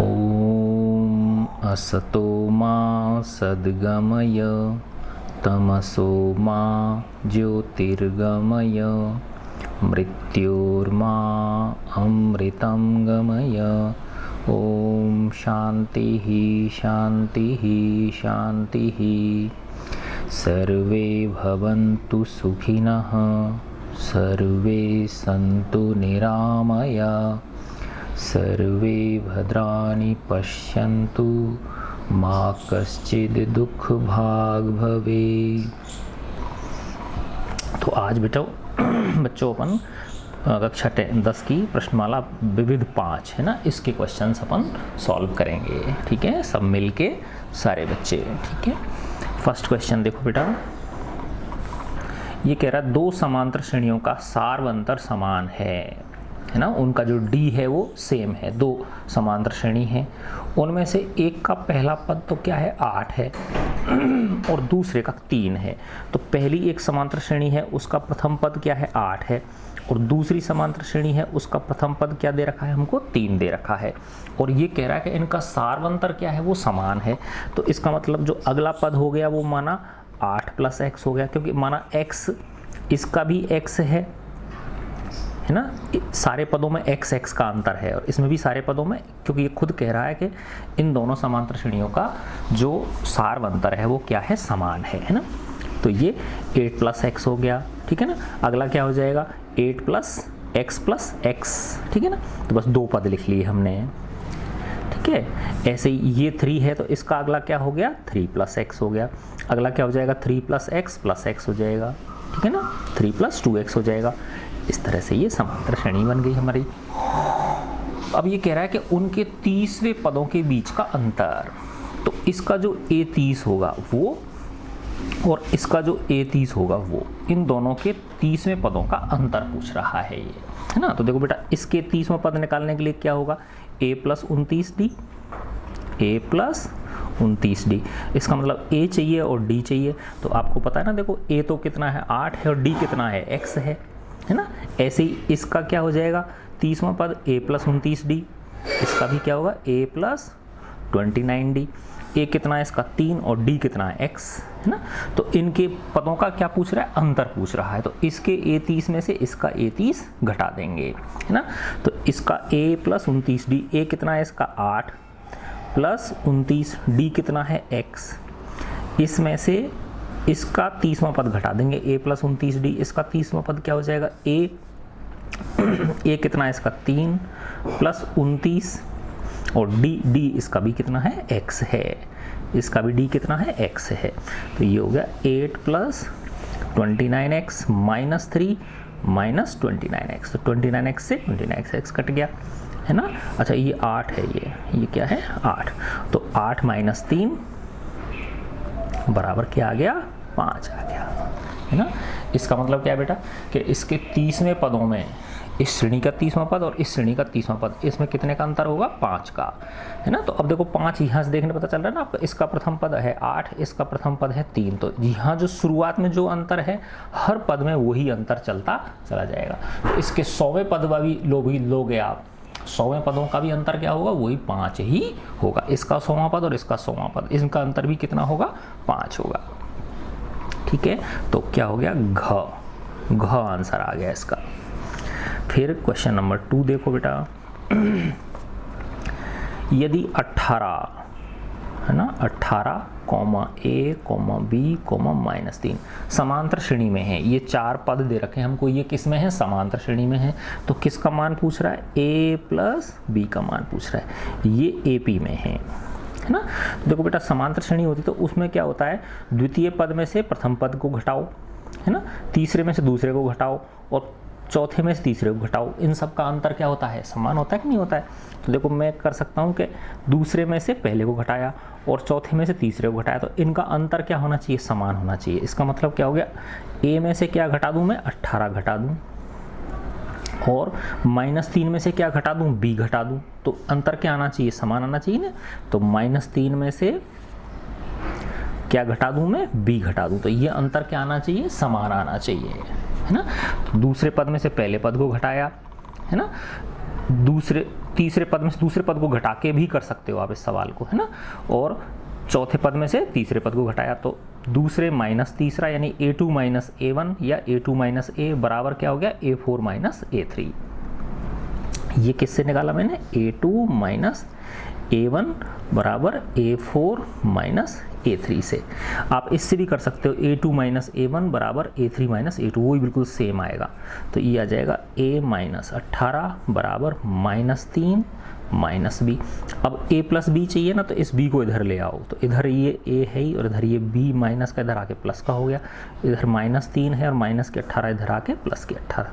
ॐ असतो मा सद्गमय तमसो मा ज्योतिर्गमय मृत्योर्मा अमृतं गमय। ॐ शान्तिः शान्तिः शान्तिः। सर्वे भवन्तु सुखिनः, सर्वे सन्तु निरामया, सर्वे भद्राणि पश्यन्तु, मा कश्चित् दुःखभाग् भवेत्। तो आज बच्चों अपन कक्षा 10 की प्रश्नमाला विविध 5 है ना, इसके क्वेश्चंस अपन सॉल्व करेंगे। ठीक है, सब मिलके सारे बच्चे। ठीक है, फर्स्ट क्वेश्चन देखो बेटा, ये कह रहा है दो समांतर श्रेणियों का सार्वंतर समान है ना, उनका जो d है वो सेम है। दो समांतर श्रेणी है, उनमें से एक का पहला पद तो क्या है 8 है और दूसरे का 3 है। तो पहली एक समांतर श्रेणी है, उसका प्रथम पद क्या है 8 है, और दूसरी समांतर श्रेणी है, उसका प्रथम पद क्या दे रखा है हमको 3 दे रखा है। और ये कह रहा है कि इनका सार्वंतर क्या है वो समान है। तो इसका मतलब जो अगला पद हो गया वो माना 8 + x हो गया, क्योंकि माना x इसका भी x है ना, सारे पदों में x x का अंतर है और इसमें भी सारे पदों में, क्योंकि ये खुद कह रहा है कि इन दोनों समांतर श्रेणियों का जो सार्वंतर है वो क्या है, समान है ना। तो ये 8 + x हो गया। ठीक है ना, अगला क्या हो जाएगा 8 + x + x। ठीक है ना, तो बस दो पद लिख लिए हमने। ठीक है, ऐसे ही ये 3 है तो इसका अगला क्या हो गया 3 + x हो गया। अगला क्या हो जाएगा 3 + x + x हो जाएगा। ठीक है ना, 3 + 2x हो जाएगा। इस तरह से ये समांतर श्रेणी बन गई हमारी। अब ये कह रहा है कि उनके 30वें पदों के बीच का अंतर, तो इसका जो a30 होगा वो और इसका जो a30 होगा वो, इन दोनों के 30वें पदों का अंतर पूछ रहा है ये, है ना। तो देखो बेटा, इसके 30वां पद निकालने के लिए क्या होगा a + 29d, a + 29d। इसका मतलब a चाहिए और d चाहिए। तो आपको पता है ना, देखो a तो कितना है 8 है और d कितना है x है ना। ऐसे ही इसका क्या हो जाएगा 30वां पद a + 29d, इसका भी क्या होगा a + 29d। a कितना है इसका 3 और d कितना है x, है ना। तो इनके पदों का क्या पूछ रहा है, अंतर पूछ रहा है। तो इसके a30 में से इसका a30 घटा देंगे, है ना। तो इसका a + 29d, a कितना है इसका 8 + 29, d कितना है x, इसमें से इसका 30वां पद घटा देंगे a + 29d। इसका 30वां पद क्या हो जाएगा a कितना है इसका 3 + 29 और d इसका भी कितना है x है, इसका भी d कितना है x है। तो ये हो गया 8 + 29x - 3 - 29x। तो 29x से 29x कट गया, है ना। अच्छा ये 8 है, ये क्या है 8। तो 8 - 3 बराबर क्या आ गया 5 आ गया, है ना। इसका मतलब क्या है बेटा कि इसके 30वें पदों में इस श्रेणी का 30वां पद और इस श्रेणी का 30वां पद, इसमें कितने का अंतर होगा 5 का, है ना। तो अब देखो 5 यहाँ से देखने पता चल रहा है ना आपका, इसका प्रथम पद है 8, इसका प्रथम पद है 3। तो यहाँ जो शुरुआत में जो अंतर है हर पद में वही अंतर चलता चला जाएगा। तो इसके 100वें पद भी लोगे आप, 100वें पदों का भी अंतर क्या होगा वही 5 ही होगा। इसका 100वां पद और इसका 100वां पद, इनका अंतर भी कितना होगा 5 होगा। ठीक है, तो क्या हो गया घ आंसर आ गया इसका। फिर क्वेश्चन नंबर 2 देखो बेटा, यदि 18 है ना, 18, a, b, -3 समांतर श्रेणी में है। ये 4 पद दे रखे हैं हमको, ये किस में है समांतर श्रेणी में है। तो किसका मान पूछ रहा है a + b का मान पूछ रहा है, ये AP में है ना। तो देखो बेटा, समांतर श्रेणी होती तो उसमें क्या होता है, द्वितीय पद में से प्रथम पद को घटाओ, है ना, तीसरे में से दूसरे को घटाओ और चौथे में से तीसरे को घटाओ। इन सब का अंतर क्या होता है, समान होता है कि नहीं होता है। तो देखो मैं कर सकता हूँ कि दूसरे में से पहले को घटाया और चौथे में से तीसरे को घटाया, तो इनका अंतर क्या होना चाहिए, समान होना चाहिए। इसका मतलब क्या हो गया, a में से क्या घटा दूँ मैं 18 घटा दूँ और -3 में से क्या घटा दूँ b घटा दूँ। तो अंतर क्या आना चाहिए, समान आना चाहिए ना। तो -3 में से क्या घटा दूँ मैं b घटा दूँ, तो ये अंतर क्या आना चाहिए, समान आना चाहिए, है ना। दूसरे पद में से पहले पद को घटाया, है ना, तीसरे पद में से दूसरे पद को घटा के भी कर सकते हो आप इस सवाल को, है ना। और चौथे पद में से तीसरे पद को घटाया तो दूसरे माइनस तीसरा यानी a2 माइनस a1 या a2 माइनस a बराबर क्या हो गया a4 माइनस a3। ये किससे निकाला मैंने, a2 माइनस a1 बराबर a4 माइनस a3 से। आप इससे भी कर सकते हो a2 माइनस a1 बराबर a3 माइनस a2, वो भी बिल्कुल सेम आएगा। तो ये आ जाएगा a माइनस 18 बराबर -3 माइनस b। अब a प्लस बी चाहिए ना, तो इस b को इधर ले आओ। तो इधर ये a है ही और इधर ये b माइनस का इधर आके प्लस का हो गया। इधर -3 है और माइनस के 18 इधर आके प्लस के 18।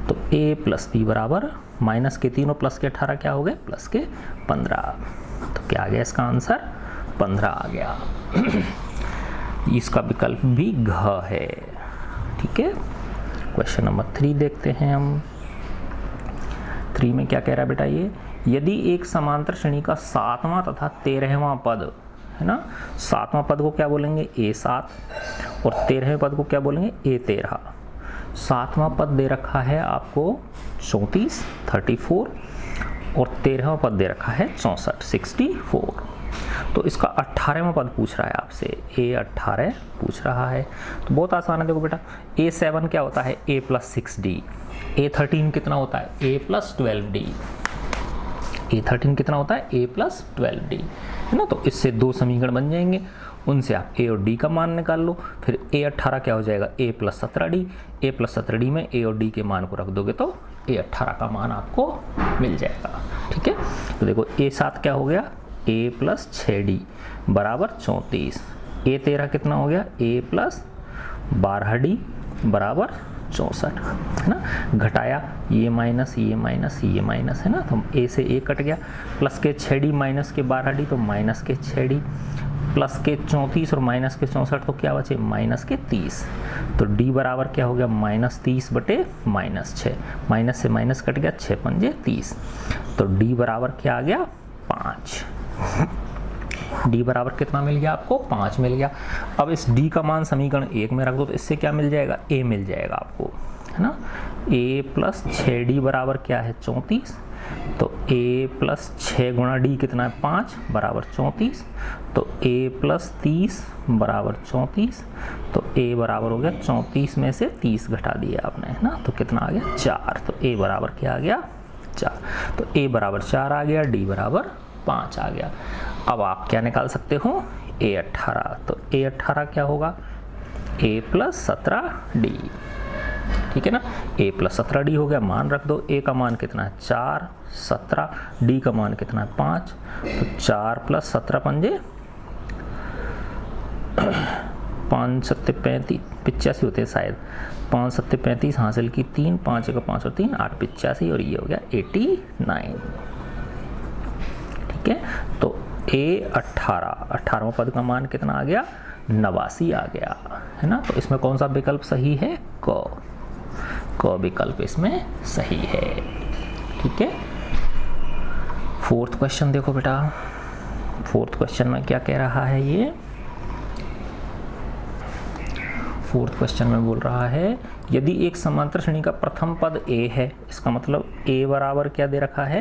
तो a प्लस बी बराबर माइनस के 3 और प्लस के 18 क्या हो गए, प्लस के 15। तो क्या आ गया इसका आंसर, 15 आ गया। इसका विकल्प भी घ है। ठीक है, क्वेश्चन नंबर 3 देखते हैं हम। 3 में क्या कह रहा है बेटा, ये यदि एक समांतर श्रेणी का 7वां तथा 13वां पद, है ना, 7वां पद को क्या बोलेंगे a7 और 13वें पद को क्या बोलेंगे a13। 7वां पद दे रखा है आपको 34 34 और 13वां पद दे रखा है 64 64। तो इसका 18वां पद पूछ रहा है आपसे, a18 पूछ रहा है। तो बहुत आसान है, देखो बेटा a7 क्या होता है a प्लस 6d, a13 कितना होता है a प्लस 12d, a13 कितना होता है a प्लस 12d, है ना। तो इससे दो समीकरण बन जाएंगे, उनसे आप a और d का मान निकाल लो। फिर a18 क्या हो जाएगा a plus 17d, a plus 17d में a और d के मान को रख दोगे तो a18 का मान आपको मिल जाएगा। ठीक है, तो देखो a7 क्या हो गया a प्लस 6d बराबर 34, a13 कितना हो गया a प्लस 12d बराबर 64, है ना। घटाया ये माइनस ये माइनस ये माइनस, है ना, तो a से a कट गया, प्लस के 6d माइनस के 12d तो माइनस के 6d, प्लस के 34 और माइनस के 64 तो क्या बचे माइनस के 30। तो d बराबर क्या हो गया -30 बटे -6, माइनस से माइनस कट गया 6 पंजे 30। तो d बराबर क्या आ गया 5। d बराबर कितना मिल गया आपको 5 मिल गया। अब इस d का मान समीकरण 1 में रख दो तो इससे क्या मिल जाएगा a मिल जाएगा आपको, है ना। a प्लस 6d बराबर क्या है 34, तो a प्लस 6 गुणा d कितना है 5 बराबर 34। तो a प्लस 30 बराबर 34, तो a बराबर हो गया 34 में से 30 घटा दिया आपने, है ना, तो कितना आ गया 4। तो a बराबर क्या आ गया 4। तो a बराबर 4 आ गया, d बराबर 5 आ गया। अब आप क्या निकाल सकते हो a18। तो a18 क्या होगा a प्लस 17d, ठीक है ना। a प्लस 17d हो गया, मान रख दो। a का मान कितना है 4 17, d का मान कितना है 5। तो 4 प्लस 17 पंजे 5 7 35 85 होते हैं शायद, 5 7 35 हासिल की 3 5 1 5 और 3 8 85 और ये हो गया 89। ठीक है, तो a18 18वां पद का मान कितना आ गया 89 आ गया, है ना। तो इसमें कौन सा विकल्प सही है क विकल्प इसमें सही है। ठीक है, 4th क्वेश्चन देखो बेटा। 4th क्वेश्चन में क्या कह रहा है ये, 4th क्वेश्चन में बोल रहा है यदि एक समांतर श्रेणी का प्रथम पद a है, इसका मतलब a बराबर क्या दे रखा है,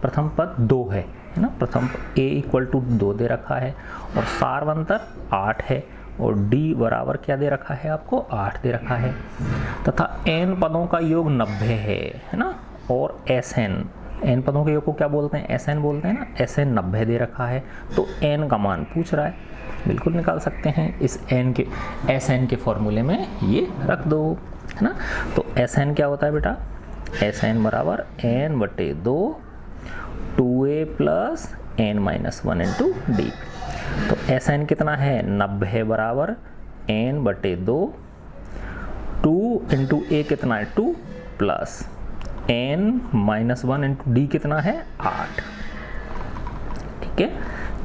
प्रथम पद 2 है ना, प्रथम a इक्वल टू 2 दे रखा है और सारवंतर 8 है और d बराबर क्या दे रखा है आपको 8 दे रखा है, तथा n पदों का योग 90 है ना, और n पदों के योग को क्या बोलते हैं sn बोलते हैं ना, sn 90 दे रखा है। तो n का मान पूछ रहा है, बिल्कुल निकाल सकते हैं इस sn के फॉर्मूले में ये रख दो, है ना। तो sn क्या होता है बेटा, sn बराबर n बटे 2 2a plus n minus 1 into D. तो sn कितना है 90 बराबर n बटे 2 2 इंटू a कितना है 2 plus n minus 1 into D कितना है 8। ठीक है,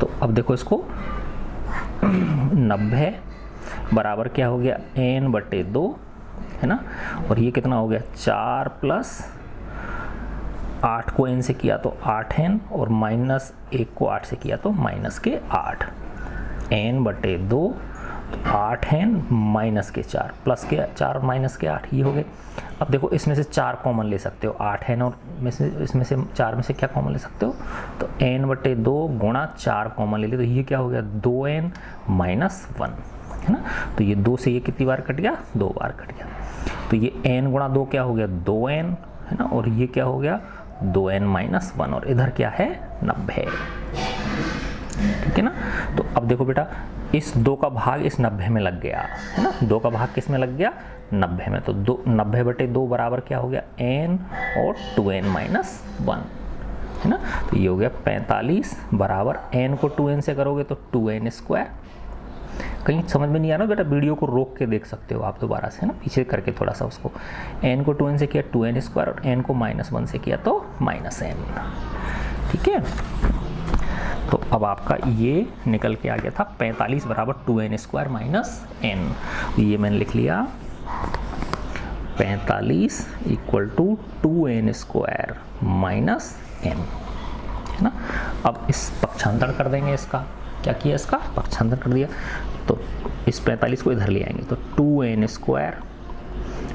तो अब देखो इसको 90 बराबर क्या हो गया n बटे 2, है ना, और ये कितना हो गया 4 प्लस 8 को n से किया तो 8n और माइनस 1 को 8 से किया तो माइनस के 8, n बटे 2 तो 8n माइनस के 4 प्लस के 4 माइनस के 8 ये हो गए। अब देखो इसमें से 4 कॉमन ले सकते हो, 8n और इसमें से 4 में से क्या कॉमन ले सकते हो, तो n/2 गुणा 4 कॉमन ले लिया, तो ये क्या हो गया 2n माइनस 1, है ना। तो ये 2 से ये कितनी बार कट गया, 2 बार कट गया। तो ये n गुणा 2 क्या हो गया 2n, है ना, और ये क्या हो गया 2n माइनस 1, और इधर क्या है 90, ठीक है ना। तो अब देखो बेटा इस 2 का भाग इस 90 में लग गया, है ना, 2 का भाग किस में लग गया 90 में, तो 90/2 बराबर क्या हो गया n और 2n माइनस 1, है ना। तो ये हो गया 45 बराबर n को 2n से करोगे तो 2n स्क्वायर। कहीं समझ में नहीं आ रहा बेटा, वीडियो को रोक के देख सकते हो आप दोबारा से, है ना, पीछे करके थोड़ा सा उसको। n को 2n से किया 2n स्क्वायर और n को -1 से किया तो -n, ठीक है। तो अब आपका ये निकल के आ गया था 45 बराबर 2n स्क्वायर माइनस n। ये मैंने लिख लिया 45 equal to 2n square minus n, है ना। अब इस पक्षांतर कर देंगे, इसका क्या किया, इसका पक्षांतर कर दिया, तो इस 45 को इधर ले आएंगे तो 2n square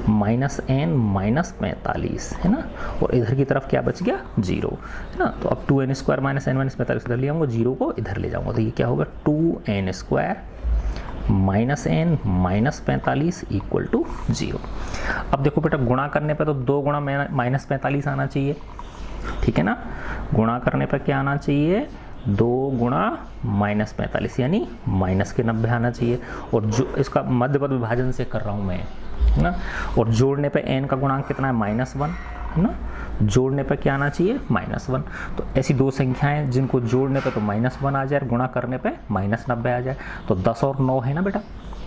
minus n minus 45, है ना, और इधर की तरफ क्या बच गया 0, है ना। तो अब 2n square minus n minus 45 इधर ले आऊँगा, 0 को इधर ले जाऊँगा, तो ये क्या होगा 2n square minus n minus 45 equal to 0। अब देखो बेटा गुणा करने पे तो 2 गुणा माइनस 45 आना चाहिए, ठीक है ना। गुणा करने पर क्या आना चाहिए 2 गुणा माइनस 45 यानी माइनस के 90 आना चाहिए, और जो इसका मध्यपद विभाजन से कर रहा हूँ मैं, है ना। और जोड़ने पे n का गुणांक कितना है -1, है ना, जोड़ने पे क्या आना चाहिए -1। तो ऐसी 2 संख्याएं जिनको जोड़ने पे तो -1 आ जाए और गुणा करने पे -90 आ जाए, तो 10 और 9 है ना बेटा,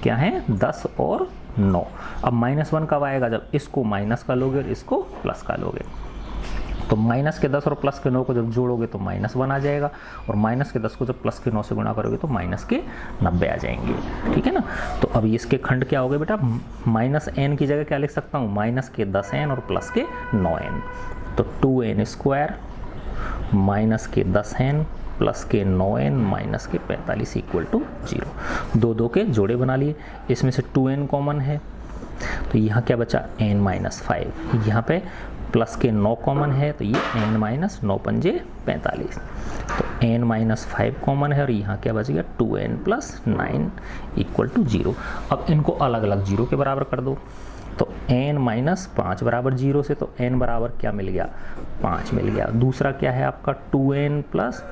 क्या है 10 और 9। अब -1 कब आएगा, जब इसको माइनस का लोगे और इसको प्लस का लोगे, तो माइनस के 10 और प्लस के 9 को जब जोड़ोगे तो -1 आ जाएगा, और माइनस के 10 को जब प्लस के 9 से गुणा करोगे तो माइनस के 90 आ जाएंगे, ठीक है ना। तो अब इसके खंड क्या हो गए बेटा, -n की जगह क्या लिख सकता हूँ, माइनस के 10n और प्लस के 9n, तो 2n स्क्वायर माइनस के 10n प्लस के 9n माइनस के 45 इक्वल टू 0। 2 के जोड़े बना लिए, इसमें से 2n कॉमन है तो यहाँ क्या बचा n माइनस 5, यहाँ पे प्लस के 9 कॉमन है तो ये n माइनस 9 पंजे 45, तो n माइनस 5 कॉमन है और यहाँ क्या बच गया 2n प्लस 9 इक्वल टू 0। अब इनको अलग अलग 0 के बराबर कर दो, तो n माइनस 5 बराबर 0 से तो n बराबर क्या मिल गया 5 मिल गया। दूसरा क्या है आपका 2n प्लस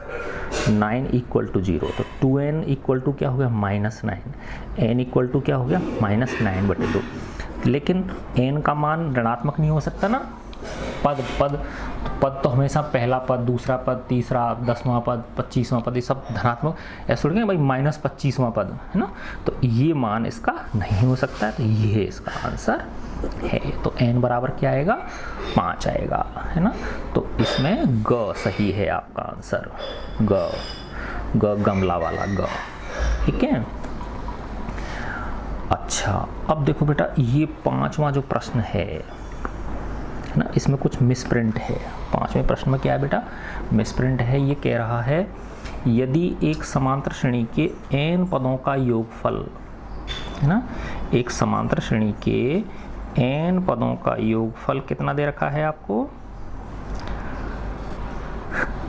9 इक्वल टू 0, तो 2n इक्वल टू क्या हो गया -9, n इक्वल टू क्या हो गया -9/2। लेकिन n का मान ऋणात्मक नहीं हो सकता ना, पद तो हमेशा पहला पद, दूसरा पद, तीसरा, 10वां पद, 25वां पद, ये सब धनात्मक ऐसे थोड़ी भाई -25वां पद, है ना। तो ये मान इसका नहीं हो सकता है, तो ये इसका आंसर है। तो n बराबर क्या आएगा 5 आएगा, है ना। तो इसमें ग सही है आपका आंसर, ग गमला वाला ग, ठीक है। अच्छा अब देखो बेटा ये 5वां जो प्रश्न है ना, इसमें कुछ मिसप्रिंट है। 5वें प्रश्न में क्या है बेटा, मिसप्रिंट है। ये कह रहा है यदि एक समांतर श्रेणी के n पदों का योगफल, है ना, एक समांतर श्रेणी के n पदों का योगफल कितना दे रखा है आपको,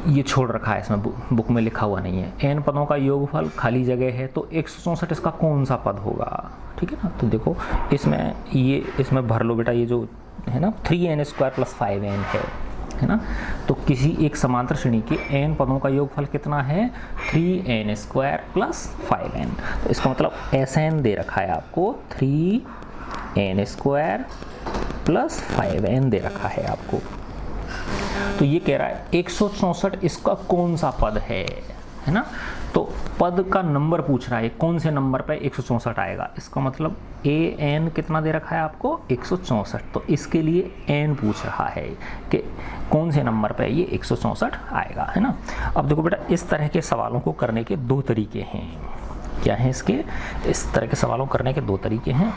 ये छोड़ रखा है, इसमें बुक में लिखा हुआ नहीं है। n पदों का योगफल खाली जगह है, तो 164 इसका कौन सा पद होगा, ठीक है ना। तो देखो इसमें भर लो बेटा, ये जो है ना 3n स्क्वायर प्लस 5n है ना। तो किसी एक समांतर श्रेणी के n पदों का योगफल कितना है 3n स्क्वायर प्लस 5n, तो इसका मतलब Sn दे रखा है आपको 3n स्क्वायर प्लस 5n दे रखा है आपको। तो ये कह रहा है 164 इसका कौन सा पद है ना। तो पद का नंबर पूछ रहा है, कौन से नंबर पे 164 आएगा, इसका मतलब an कितना दे रखा है आपको 164, तो इसके लिए n पूछ रहा है कि कौन से नंबर पे ये 164 आएगा, है ना। अब देखो बेटा इस तरह के सवालों को करने के 2 तरीके हैं। क्या है इसके, इस तरह के सवालों करने के 2 तरीके हैं।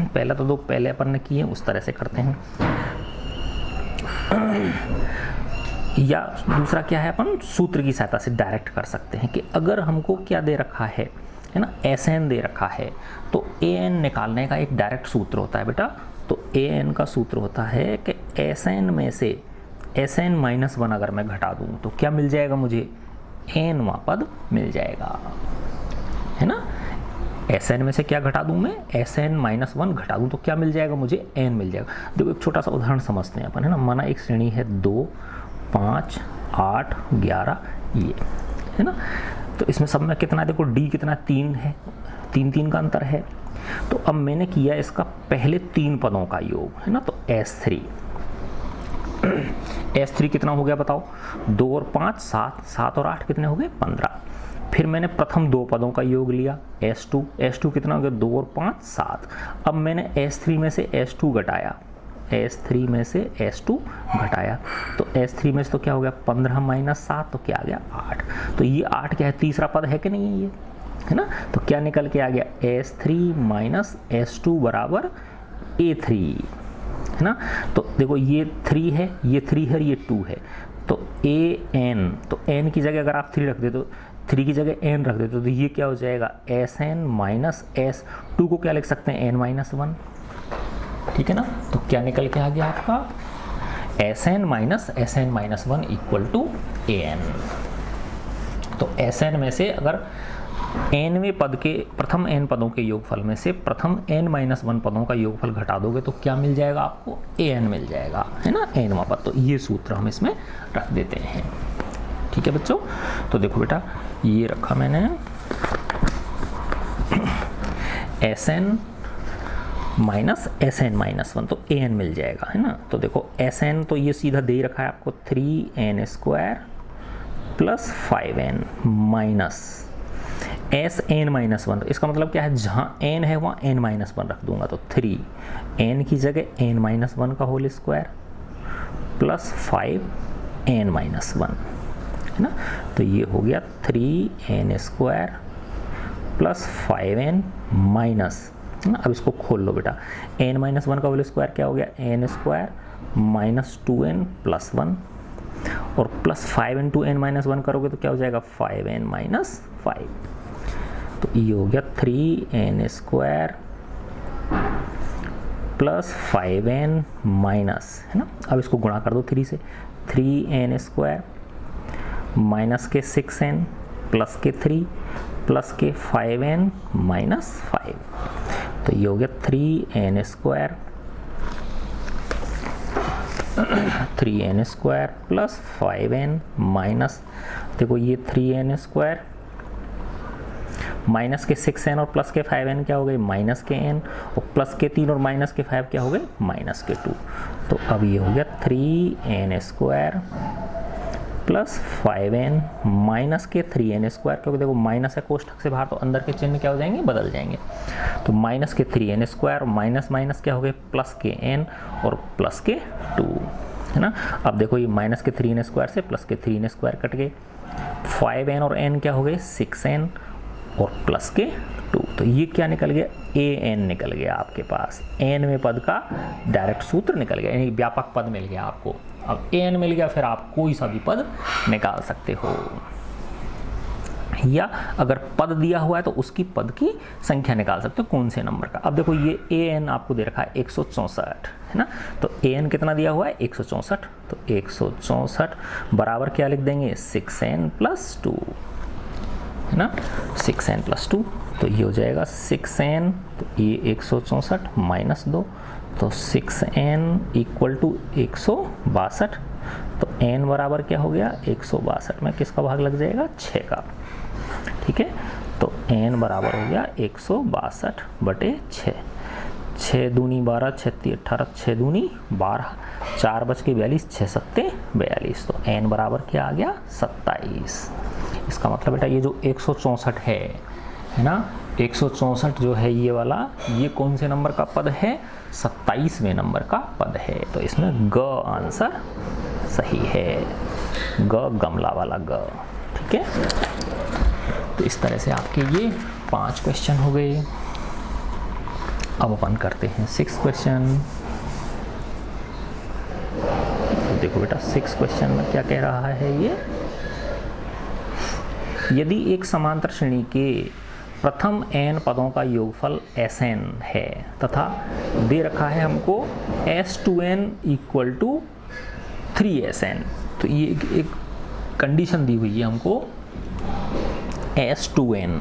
पहला तो पहले अपन ने किए उस तरह से करते हैं, या दूसरा क्या है अपन सूत्र की सहायता से डायरेक्ट कर सकते हैं कि अगर हमको क्या दे रखा है है ना, Sn दे रखा है, तो An निकालने का एक डायरेक्ट सूत्र होता है बेटा। तो An का सूत्र होता है कि Sn में से Sn-1 अगर मैं घटा दूं तो क्या मिल जाएगा मुझे, nवां पद मिल जाएगा, है ना। Sn में से क्या घटा दूं मैं, Sn-1 घटा दूं तो क्या मिल जाएगा मुझे, n मिल जाएगा। देखो एक छोटा सा उदाहरण समझते हैं अपन, है ना। माना एक श्रेणी है 2, 5, 8, 11 ये, है ना। तो इसमें सब में कितना, देखो d कितना 3 है, 3 का अंतर है। तो अब मैंने किया इसका पहले 3 पदों का योग, है ना। तो S3 कितना हो गया बताओ, 2 और 5 7, 7 और 8 कितने हो गए 15। फिर मैंने प्रथम 2 पदों का योग लिया S2 कितना हो गया, 2 और 5 7। अब मैंने S3 में से S2 घटाया, तो S3 में से तो क्या हो गया 15 माइनस 7, तो क्या आ गया 8। तो ये 8 क्या है, तीसरा पद है कि नहीं है ये, है ना। तो क्या निकल के आ गया, S3 माइनस S2 बराबर A3, है ना। तो देखो ये 3 है, ये 3 है, ये 2 है, तो an, तो n की जगह अगर आप 3 रख दे तो 3 की जगह n रख देते तो ये क्या हो जाएगा, Sn माइनस S2 को क्या लिख सकते हैं, n-1, ठीक है ना। तो क्या निकल के आ गया आपका, Sn minus Sn-1 equal to an। तो Sn में से अगर nवें पद के प्रथम n पदों के योगफल में से प्रथम n-1 पदों का योगफल घटा दोगे तो क्या मिल जाएगा आपको, an मिल जाएगा, है ना, nवां पद। तो ये सूत्र हम इसमें रख देते हैं, ठीक है बच्चों। तो देखो बेटा ये रखा मैंने Sn माइनस Sn-1, तो an मिल जाएगा, है ना। तो देखो Sn तो ये सीधा दे ही रखा है आपको 3n² plus 5n minus Sn-1, तो इसका मतलब क्या है, जहाँ n है वहाँ n-1 रख दूंगा, तो 3n की जगह n-1 का होल स्क्वायर प्लस 5n-1, है ना। तो ये हो गया 3n² प्लस 5n माइनस, है ना। अब इसको खोल लो बेटा, n-1 का होल स्क्वायर क्या हो गया, n² माइनस 2n प्लस 1, और प्लस 5 इंटू n-1 करोगे तो क्या हो जाएगा 5n माइनस 5। तो ये हो गया 3n² प्लस 5n माइनस, है ना। अब इसको गुणा कर दो 3 से, 3n² माइनस के 6n प्लस के 3 प्लस के 5n माइनस 5। तो ये हो गया 3n² प्लस 5n माइनस, देखो ये 3n² माइनस के 6n और प्लस के 5n क्या हो गए, माइनस के n, और प्लस के 3 और माइनस के 5 क्या हो गए, माइनस के 2। तो अब ये हो गया 3n² प्लस 5n माइनस के 3n², क्योंकि देखो माइनस है कोष्ठक से बाहर तो अंदर के चिन्ह क्या हो जाएंगे, बदल जाएंगे। तो माइनस के 3n² माइनस माइनस क्या हो गए, प्लस के n और प्लस के 2, है ना। अब देखो ये माइनस के 3n² से प्लस के 3n² कट गए, 5n और n क्या हो गए 6n और प्लस के 2। तो ये क्या निकल गया, an निकल गया आपके पास, nवें पद का डायरेक्ट सूत्र निकल गया, यानी व्यापक पद मिल गया आपको। अब an मिल गया, फिर आप कोई सा भी पद निकाल सकते हो, या अगर पद दिया हुआ है तो उसकी पद की संख्या निकाल सकते हो, कौन से नंबर का। अब देखो ये an आपको दे रखा है 164, है ना। तो an कितना दिया हुआ है 164, तो 164 बराबर क्या लिख देंगे 6n प्लस 2, है ना, 6n प्लस 2। तो ये हो जाएगा 6n, तो ये 164 माइनस 2, तो 6n इक्वल टू 162। तो n बराबर क्या हो गया 162 में किसका भाग लग जाएगा 6 का, ठीक है। तो n बराबर हो गया 162 बटे 6, 6 दूनी 12, 6 ती 18, 6 दूनी 12, 4 बच के 42, 6 सत्ते 42। तो n बराबर क्या आ गया 27। इसका मतलब बेटा ये जो 164 है ना, 164 जो है ये वाला, ये कौन से नंबर का पद है, 27वें नंबर का पद है। तो इसमें ग आंसर सही है, ग गमला वाला ग, ठीक है। तो इस तरह से आपके ये 5 क्वेश्चन हो गए। अब अपन करते हैं 6 क्वेश्चन। तो देखो बेटा 6 क्वेश्चन में क्या कह रहा है ये, यदि एक समांतर श्रेणी के प्रथम n पदों का योगफल Sn है तथा दे रखा है हमको S2n इक्वल टू 3Sn। तो ये एक कंडीशन दी हुई है हमको S2n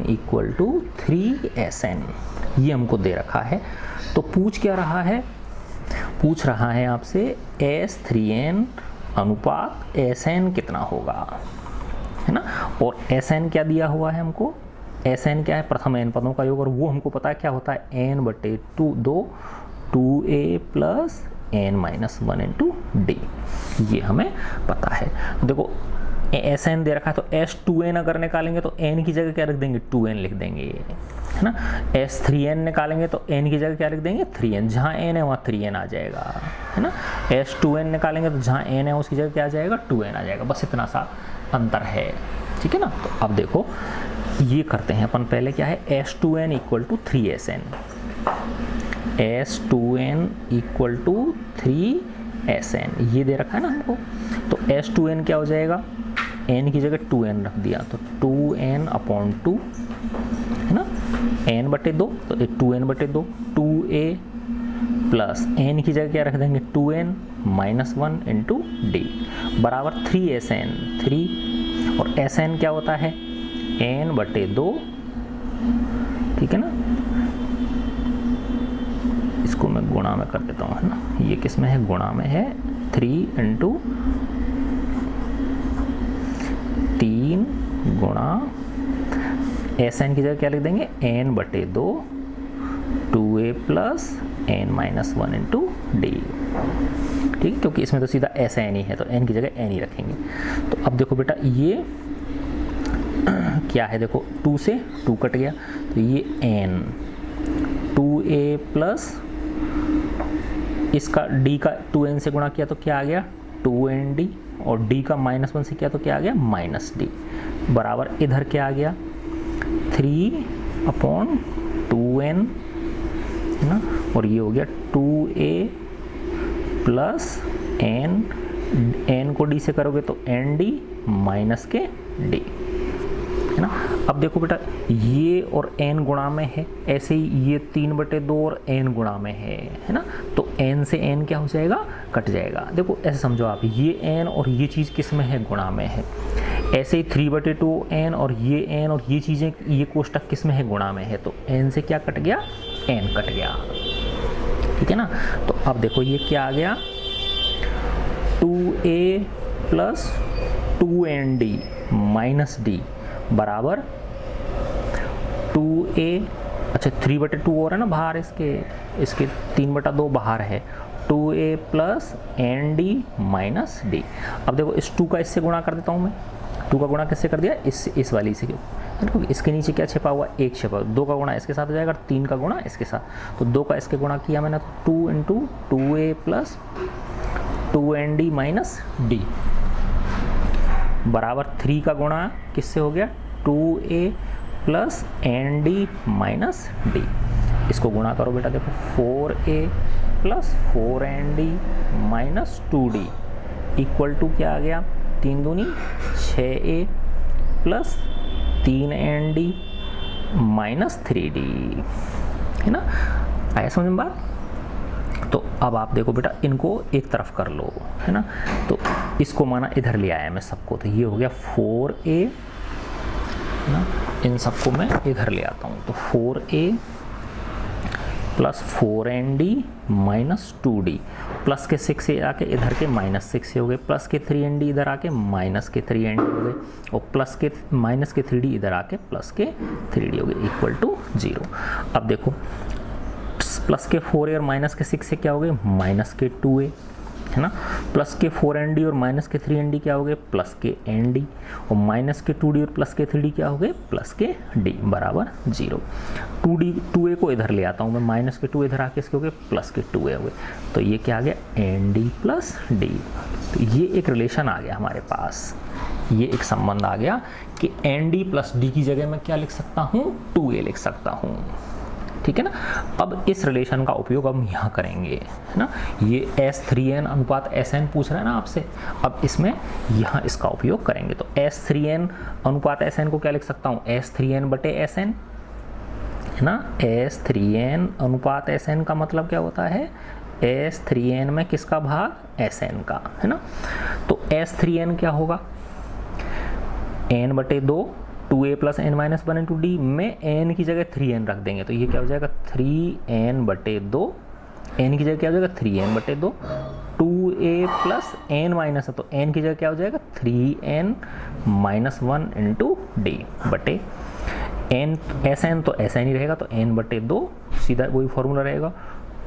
इक्वल टू 3Sn, ये हमको दे रखा है। तो पूछ क्या रहा है, पूछ रहा है आपसे S3n अनुपात Sn कितना होगा, है ना। और Sn क्या दिया हुआ है हमको, Sn क्या है, प्रथम n पदों का योग, और वो हमको पता है क्या होता है n बटे 2a plus n minus 1 into D, ये हमें पता है। देखो Sn दे रखा है तो S2n अगर निकालेंगे तो n की जगह क्या रख देंगे, 2n लिख देंगे, है ना। S3n निकालेंगे तो n की जगह क्या लिख देंगे, 3n, जहाँ n है वहाँ 3n आ जाएगा, है ना। S2n निकालेंगे तो जहाँ n है उसकी जगह क्या आ जाएगा, 2n आ जाएगा, बस इतना सा अंतर है, ठीक है ना। तो अब देखो ये करते हैं अपन, पहले क्या है S2n equal to 3Sn, S2n equal to 3Sn ये दे रखा है ना हमको। तो S2n क्या हो जाएगा, n की जगह 2n रख दिया तो 2n अपॉन 2, है ना, n बटे 2 तो 2n बटे 2, 2a प्लस n की जगह क्या रख देंगे 2n माइनस 1 इंटू डी बराबर 3Sn, 3 और Sn क्या होता है n बटे 2, ठीक है ना। इसको मैं गुणा में कर देता हूँ, है ना, ये किस में है, गुणा में है, 3 इंटू 3 गुणा Sn की जगह क्या लिख देंगे n बटे 2, 2a plus n minus 1 into D, ठीक है, क्योंकि इसमें तो सीधा Sn ही है तो n की जगह n ही रखेंगे। तो अब देखो बेटा ये क्या है, देखो 2 से 2 कट गया तो ये n, 2a प्लस इसका d का 2n से गुणा किया तो क्या आ गया 2nd, और d का माइनस 1 से किया तो क्या आ गया माइनस d, बराबर इधर क्या आ गया 3 अपॉन 2n, है ना, और ये हो गया 2a प्लस n को d से करोगे तो nd माइनस के d, है ना। अब देखो बेटा ये और n गुणा में है, ऐसे ही ये 3 बटे 2 और n गुणा में है ना, तो n से n क्या हो जाएगा, कट जाएगा। देखो ऐसे समझो आप, ये n और ये चीज़ किस में है, गुणा में है। ऐसे ही 3 बटे 2 n और ये चीज़ें, ये कोष्टक किस में है, गुणा में है, तो n से क्या कट गया, n कट गया, ठीक है ना। तो अब देखो ये क्या आ गया 2a plus 2nd minus d बराबर 2a, अच्छा 3 बटे 2 और है ना बाहर, इसके 3 बटा 2 बाहर है, 2a plus nd minus d। अब देखो इस 2 का इससे गुणा कर देता हूँ मैं, 2 का गुणा किससे कर दिया, इस वाली से, क्योंकि इसके नीचे क्या छिपा हुआ, 1 छिपा, 2 का गुणा इसके साथ हो जाएगा, 3 का गुणा इसके साथ, तो 2 का इसके गुणा किया मैंने तो 2 into 2a plus 2nd minus d बराबर 3 का गुणा किससे हो गया 2a plus nd minus d। इसको गुणा करो बेटा, देखो 4a plus 4nd minus 2d equal to क्या आ गया, 3 दूनी 6a plus 3nd minus 3d, है ना। आया समझ में बात। तो अब आप देखो बेटा इनको एक तरफ कर लो, है ना, तो इसको माना इधर ले आया मैं सबको, तो ये हो गया 4a ना, इन सबको मैं इधर ले आता हूँ, तो 4a plus 4nd minus 2d plus के 6 से आके इधर के माइनस 6 से हो गए, प्लस के 3nd इधर आके माइनस के 3nd हो गए, और प्लस के माइनस के 3d इधर आके प्लस के 3d हो गए इक्वल टू 0। अब देखो प्लस के 4a और माइनस के 6 से क्या हो गए, माइनस के 2a, है ना, प्लस के 4nd और माइनस के 3nd क्या हो गए, प्लस के nd, और माइनस के 2d और प्लस के 3d क्या हो गए, प्लस के d बराबर 0। 2a को इधर ले आता हूँ मैं, माइनस के 2 इधर आके इसके हो गए प्लस के 2a हो गए, तो ये क्या आ गया nd प्लस d। तो ये एक रिलेशन आ गया हमारे पास, ये एक संबंध आ गया कि nd प्लस d की जगह मैं क्या लिख सकता हूँ, 2a लिख सकता हूँ, ठीक है ना। अब इस रिलेशन का उपयोग हम यहाँ करेंगे, है ना। ये S3n अनुपात Sn पूछ रहा है ना आपसे, अब इसमें यहाँ इसका उपयोग करेंगे। तो S3n अनुपात Sn को क्या लिख सकता हूँ, S3n बटे Sn, है ना। S3n अनुपात Sn का मतलब क्या होता है, S3n में किसका भाग, Sn का, है ना। तो S3n क्या होगा, n बटे 2 2a plus n minus 1 into D में n की जगह 3n रख देंगे, तो ये क्या हो जाएगा 3n बटे 2, n की जगह क्या हो जाएगा 3n बटे 2, 2a प्लस n माइनस है तो n की जगह क्या हो जाएगा 3n माइनस 1 इंटू डी बटे n, Sn तो Sn ही रहेगा, तो n बटे 2 सीधा वही फॉर्मूला रहेगा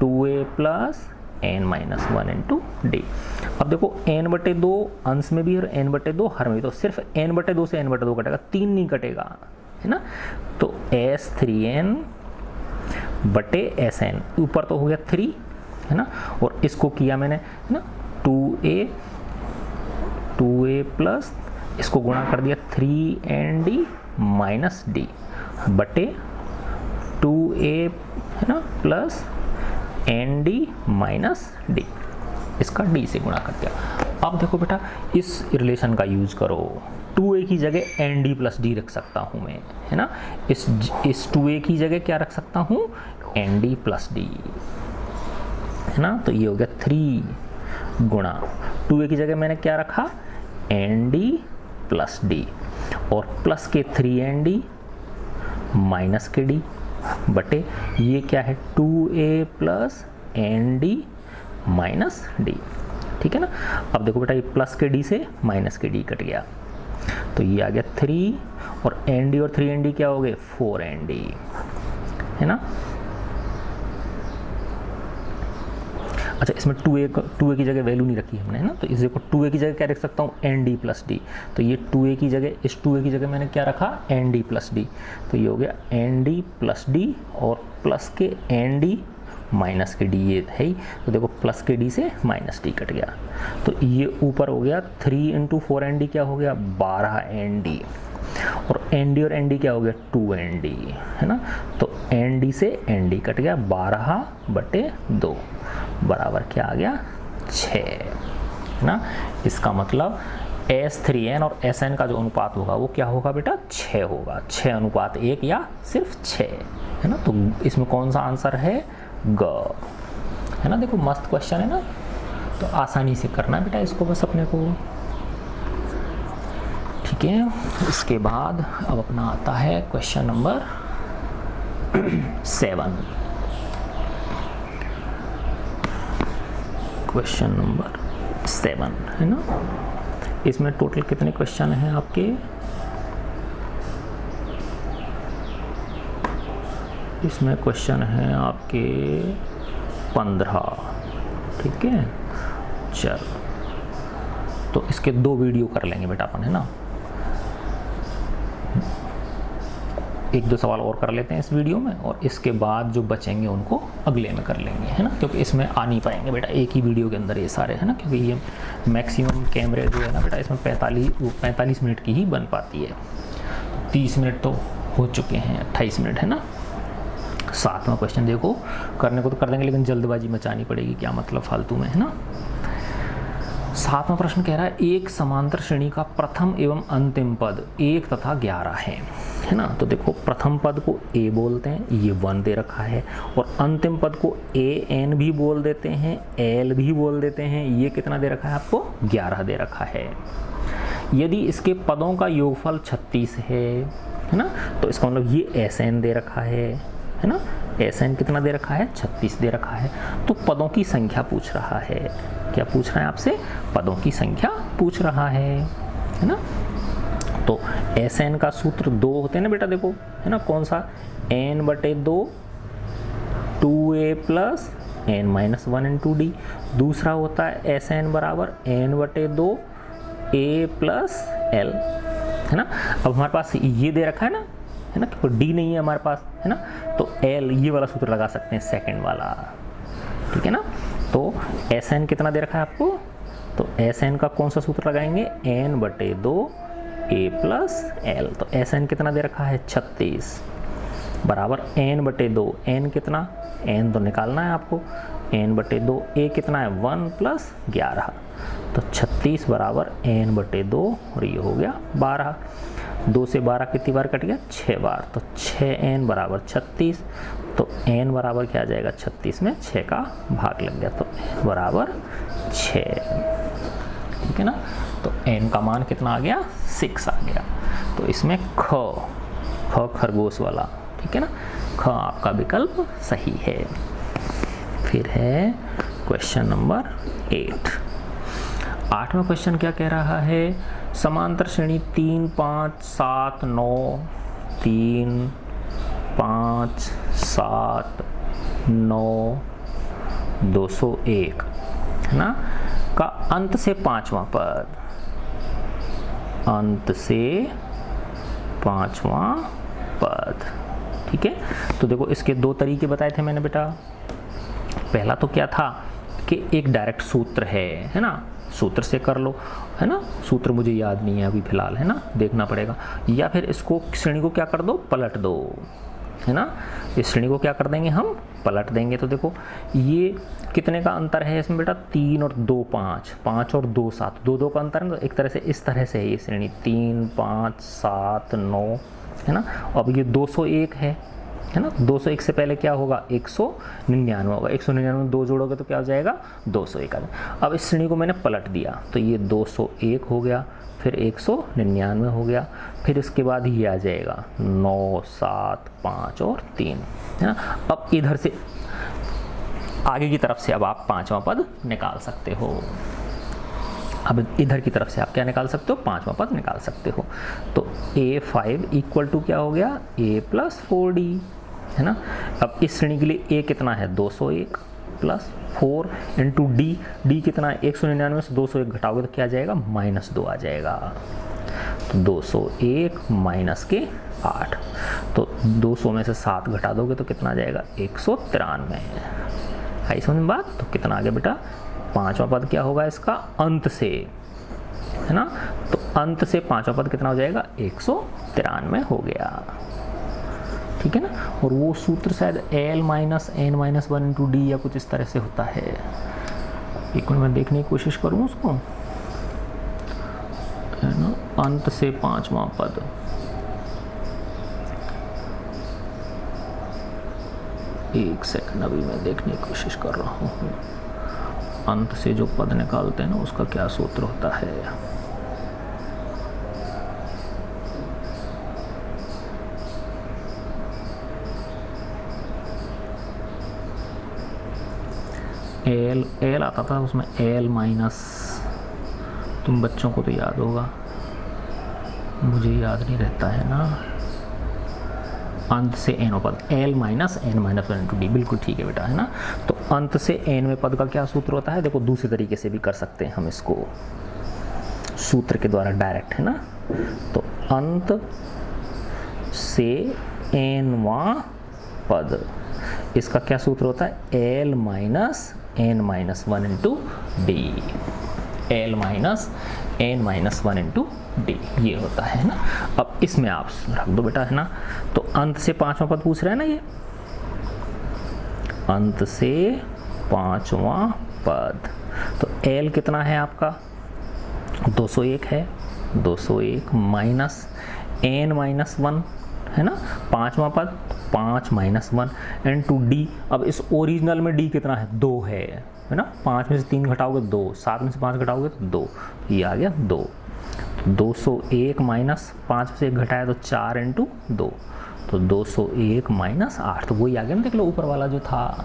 2a plus n minus 1 into D. अब देखो n बटे 2 अंश में भी और n बटे 2 हर में भी, तो सिर्फ n बटे 2 से n बटे 2 कटेगा, 3 नहीं कटेगा, है ना। तो S3n बटे Sn, ऊपर तो हो गया 3, है ना, और इसको किया मैंने, है ना, 2a प्लस इसको गुणा कर दिया 3nd माइनस डी बटे 2a, है ना, प्लस nd माइनस डी, इसका d से गुणा कर दिया। अब देखो बेटा इस रिलेशन का यूज करो, 2a की जगह nd प्लस डी रख सकता हूँ मैं, है ना। इस 2a की जगह क्या रख सकता हूँ, nd प्लस डी, है ना। तो ये हो गया 3 गुणा 2a की जगह मैंने क्या रखा, nd प्लस डी, और प्लस के 3nd माइनस के डी बटे ये क्या है 2a plus nd minus D, ठीक है ना। अब देखो बेटा ये प्लस के डी से माइनस के डी कट गया, तो ये आ गया 3 और nd और 3nd क्या हो गए 4nd, है ना। अच्छा इसमें 2a की जगह वैल्यू नहीं रखी हमने, है ना, तो इस देखो 2a की जगह क्या रख सकता हूँ nd प्लस डी, तो ये 2a की जगह, इस 2a की जगह मैंने क्या रखा nd प्लस डी, तो ये हो गया nd प्लस डी और प्लस के nd माइनस के डी, ये है ही, तो देखो प्लस के डी से माइनस डी कट गया, तो ये ऊपर हो गया 3 इंटू 4nd क्या हो गया 12nd, और nd और nd क्या हो गया 2nd, है ना। तो nd से nd कट गया 12 बटे 2 बराबर क्या आ गया 6, है ना। इसका मतलब S3n और Sn का जो अनुपात होगा वो क्या होगा बेटा 6 होगा, 6 अनुपात 1 या सिर्फ 6, है ना। तो इसमें कौन सा आंसर है ग, है ना। देखो मस्त क्वेश्चन है ना, तो आसानी से करना बेटा इसको बस अपने को, ठीक है। इसके बाद अब अपना आता है क्वेश्चन नंबर 7, क्वेश्चन नंबर 7, है ना। इसमें टोटल कितने क्वेश्चन हैं आपके, इसमें क्वेश्चन हैं आपके 15, ठीक है। चल तो इसके 2 वीडियो कर लेंगे बेटा अपन, है ना। 1-2 सवाल और कर लेते हैं इस वीडियो में, और इसके बाद जो बचेंगे उनको अगले में कर लेंगे, है ना, क्योंकि इसमें आ नहीं पाएंगे बेटा एक ही वीडियो के अंदर ये सारे, है ना, क्योंकि ये मैक्सिमम कैमरे जो है ना बेटा इसमें 45 मिनट की ही बन पाती है, 30 मिनट तो हो चुके हैं, 28 मिनट, है ना। 7वां क्वेश्चन देखो, करने को तो कर देंगे लेकिन जल्दबाजी मचानी पड़ेगी, क्या मतलब फालतू में, है ना। 7वां प्रश्न कह रहा है एक समांतर श्रेणी का प्रथम एवं अंतिम पद 1 तथा 11 है ना। तो देखो प्रथम पद को a बोलते हैं, ये 1 दे रखा है, और अंतिम पद को an भी बोल देते हैं, l भी बोल देते हैं, ये कितना दे रखा है आपको 11 दे रखा है। यदि इसके पदों का योगफल 36 है ना, तो इसका मतलब ये Sn दे रखा है ना, Sn कितना दे रखा है 36 दे रखा है। तो पदों की संख्या पूछ रहा है, क्या पूछ रहा है आपसे, पदों की संख्या पूछ रहा है ना। तो Sn का सूत्र 2 होते हैं ना बेटा, देखो, है ना, कौन सा n बटे 2 2a plus n minus 1 into D, दूसरा होता है Sn बराबर n बटे 2 a प्लस l, है ना। अब हमारे पास ये दे रखा है ना, है ना, क्योंकि डी नहीं है हमारे पास, है ना, तो l ये वाला सूत्र लगा सकते हैं सेकंड वाला, ठीक है ना। तो Sn कितना दे रखा है आपको, तो Sn का कौन सा सूत्र लगाएंगे n बटे 2 a प्लस l, तो Sn कितना दे रखा है 36, बराबर n/2, n कितना, n तो निकालना है आपको, n/2, a कितना है 1 + 11, तो 36 बराबर n/2 और ये हो गया 12। 2 से 12 कितनी बार कट गया, 6 बार, तो 6n बराबर 36, तो n बराबर क्या आ जाएगा, 36 में 6 का भाग लग गया, तो n बराबर 6, ठीक है ना। तो n का मान कितना आ गया, 6 आ गया। तो इसमें ख खरगोश वाला, ठीक है ना, ख आपका विकल्प सही है। फिर है क्वेश्चन नंबर 8। 8वां क्वेश्चन क्या कह रहा है, समांतर श्रेणी 3 5 7 9 3 5 7 9 201 है ना, का अंत से 5वां पद, अंत से 5वां पद, ठीक है। तो देखो इसके दो तरीके बताए थे मैंने बेटा। पहला तो क्या था कि एक डायरेक्ट सूत्र है ना, सूत्र से कर लो, है ना, सूत्र मुझे याद नहीं है अभी फिलहाल, है ना, देखना पड़ेगा। या फिर इसको श्रेणी को क्या कर दो, पलट दो, है ना, इस श्रेणी को क्या कर देंगे हम, पलट देंगे। तो देखो ये कितने का अंतर है इसमें बेटा, 3 और 2 5, 5 और 2 7, 2 2 का अंतर है। तो एक तरह से इस तरह से है ये श्रेणी, 3 5 7 9, है ना। अब ये 201 है ना, 201 से पहले क्या होगा, 199 होगा, 199 में 2 जोड़ोगे तो क्या हो जाएगा, 201 आ जाएगा। अब इस श्रेणी को मैंने पलट दिया, तो ये 201 हो गया, फिर 199 हो गया, फिर इसके बाद ये आ जाएगा 9 7 5 और 3, है ना। अब इधर से आगे की तरफ से अब आप 5वां पद निकाल सकते हो। अब इधर की तरफ से आप क्या निकाल सकते हो, 5वां पद निकाल सकते हो। तो A5 इक्वल टू क्या हो गया, A + 4D, है ना। अब इस श्रेणी के लिए A कितना है, 201 + 4 इंटू D कितना है, 199 से 201 घटाओगे तो क्या आ जाएगा, -2 आ जाएगा। तो 201 माइनस के 8, तो 200 में से 7 घटा दोगे तो कितना आ जाएगा, 193। आई समझ में बात। तो कितना आ गया बेटा, 5वां पद क्या होगा इसका, अंत से, है ना। तो अंत से 5वां पद कितना हो जाएगा, 193 हो गया, ठीक है ना। और वो सूत्र शायद L - n - 1 × D या कुछ इस तरह से होता है। एक मिनट मैं देखने की कोशिश करूँ उसको, है ना, अंत से 5वां पद, एक सेकंड अभी मैं देखने की कोशिश कर रहा हूँ। अंत से जो पद निकालते हैं ना उसका क्या सूत्र होता है, L आता था उसमें, L-, तुम बच्चों को तो याद होगा, मुझे याद नहीं रहता है ना। अंत से n पद, L - n - 1 × D, बिल्कुल ठीक है बेटा, है ना। तो अंत से nवें पद का क्या सूत्र होता है, देखो दूसरे तरीके से भी कर सकते हैं हम इसको, सूत्र के द्वारा डायरेक्ट, है ना। तो अंत से nवां पद, इसका क्या सूत्र होता है, L - n - 1 × D, L - n - 1 × D, ये होता है ना। अब इसमें आप रख दो बेटा, है ना। तो अंत से 5वां पद पूछ रहा है ना ये, अंत से 5वां पद, तो L कितना है आपका, 201 है, 201 माइनस n - 1, है ना, 5वां पद 5 - 1 × D। अब इस ओरिजिनल में D कितना है, 2 है ना, 5 में से 3 घटाओगे 2, 7 में से 5 घटाओगे तो 2, ये आ गया 2। 201 माइनस 5 से 1 घटाया तो 4 × 2, तो 201 - 8, तो वही आ गया ना, देख लो ऊपर वाला जो था,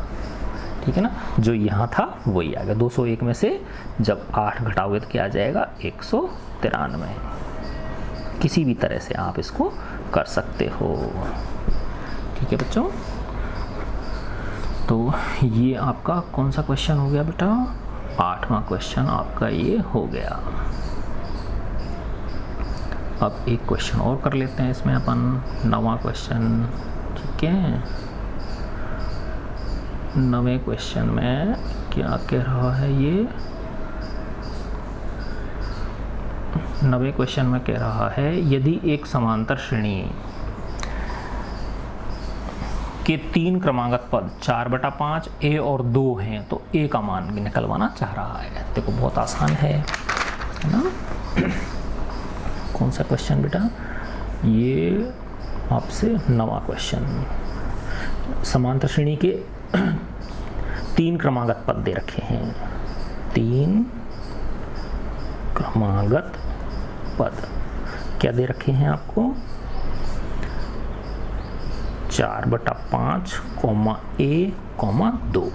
ठीक है ना, जो यहाँ था वही आ गया। 201 में से जब 8 घटाओगे तो क्या आ जाएगा, 193। किसी भी तरह से आप इसको कर सकते हो, ठीक है बच्चों। तो ये आपका कौन सा क्वेश्चन हो गया बेटा, 8वां क्वेश्चन आपका ये हो गया। अब एक क्वेश्चन और कर लेते हैं इसमें अपन, 9वां क्वेश्चन, ठीक है। 9वें क्वेश्चन में क्या कह रहा है ये, 9वें क्वेश्चन में कह रहा है, यदि एक समांतर श्रेणी के 3 क्रमागत पद 4/5 ए और 2 हैं, तो ए का मान निकलवाना चाह रहा है। देखो बहुत आसान है ना। कौन सा क्वेश्चन बेटा, ये आपसे 9वां क्वेश्चन। समांतर श्रेणी के 3 क्रमागत पद दे रखे हैं, 3 क्रमागत पद क्या दे रखे हैं आपको, 4/5 A, 2,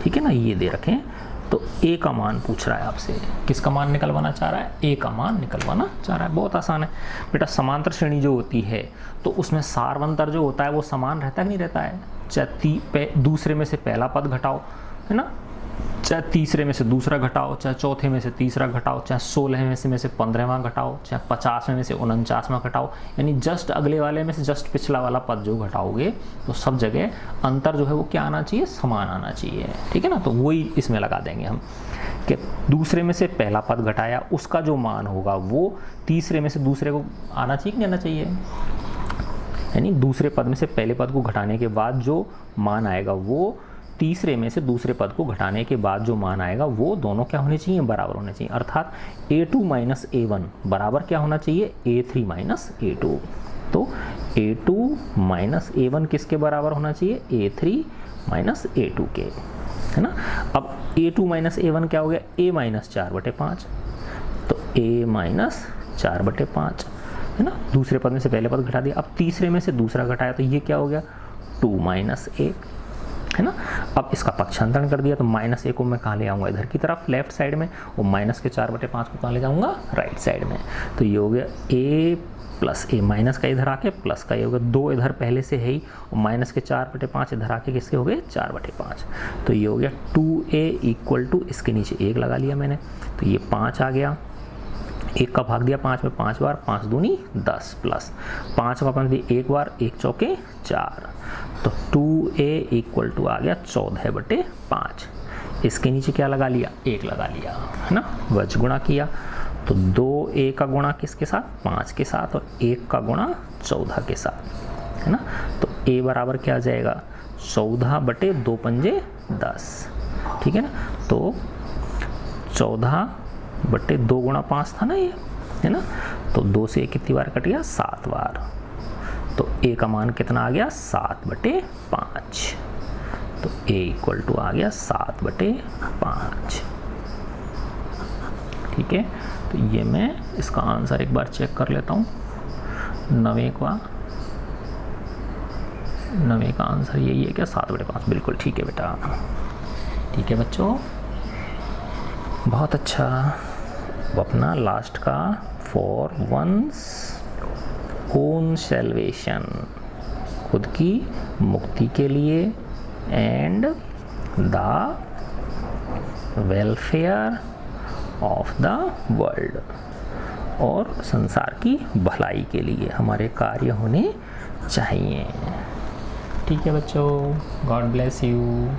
ठीक है ना, ये दे रखे हैं। तो ए का मान पूछ रहा है आपसे, किसका मान निकलवाना चाह रहा है, ए का मान निकलवाना चाह रहा है। बहुत आसान है बेटा। समांतर श्रेणी जो होती है तो उसमें सारवंतर जो होता है वो समान रहता है कि नहीं रहता है, चाहे दूसरे में से पहला पद घटाओ, है ना, चाहे तीसरे में से दूसरा घटाओ, चाहे चौथे में से तीसरा घटाओ, चाहे 16 में से 15वां घटाओ, चाहे 50 में से 49वां घटाओ, यानी जस्ट अगले वाले में से जस्ट पिछला वाला पद जो घटाओगे तो सब जगह अंतर जो है वो क्या आना चाहिए, समान आना चाहिए, ठीक है ना। तो वही इसमें लगा देंगे हम कि दूसरे में से पहला पद घटाया, उसका जो मान होगा वो तीसरे में से दूसरे को आना चाहिए कि नहीं आना चाहिए, यानी दूसरे पद में से पहले पद को घटाने के बाद जो मान आएगा वो तीसरे में से दूसरे पद को घटाने के बाद जो मान आएगा वो दोनों क्या होने चाहिए, बराबर होने चाहिए। अर्थात A2 माइनस A1 बराबर क्या होना चाहिए, A3 माइनस A2। तो A2 माइनस A1 किसके बराबर होना चाहिए, A3 माइनस A2 के, है ना। अब A2 माइनस A1 क्या हो गया, A माइनस 4/5, तो A माइनस 4/5, है ना। दूसरे पद में से पहले पद घटा दिया, अब तीसरे में से दूसरा घटाया तो ये क्या हो गया, 2 माइनस A, है ना। अब इसका पक्षांतरण कर दिया तो माइनस ए को मैं कहाँ ले आऊँगा, इधर की तरफ लेफ्ट साइड में, और माइनस के 4/5 को कहाँ ले जाऊँगा, राइट साइड में। तो ये हो गया ए प्लस ए, माइनस का इधर आके प्लस का ये हो गया, 2 इधर पहले से है ही, और माइनस के 4/5 इधर आके किसके हो गए, 4/5। तो ये हो गया 2a इक्वल टू, इसके नीचे 1 लगा लिया मैंने, तो ये 5 आ गया। 1 का भाग दिया 5 में 5 बार, 5 दूनी 10 प्लस 5 का भाग दिया 1 बार, 1 चौके 4, तो 2a इक्वल टू आ गया 14/5। इसके नीचे क्या लगा लिया, 1 लगा लिया, है ना, वज गुणा किया, तो 2a का गुणा किसके साथ, 5 के साथ, और 1 का गुणा 14 के साथ, है ना। तो a बराबर क्या आ जाएगा, 14/2 पंजे 10, ठीक है ना। तो 14/2 गुणा 5 था ना ये, है ना। तो 2 से कितनी बार कट गया, 7 बार, तो a का मान कितना आ गया, 7/5। तो a इक्वल टू आ गया 7/5, ठीक है। तो ये मैं इसका आंसर एक बार चेक कर लेता हूँ। 9 का आंसर यही है क्या, 7/5, बिल्कुल ठीक है बेटा, ठीक है बच्चों, बहुत अच्छा। अपना लास्ट का फॉर वंस ओन सैल्वेशन, खुद की मुक्ति के लिए, and the welfare of the world, और संसार की भलाई के लिए हमारे कार्य होने चाहिए। ठीक है बच्चों, गॉड ब्लेस यू।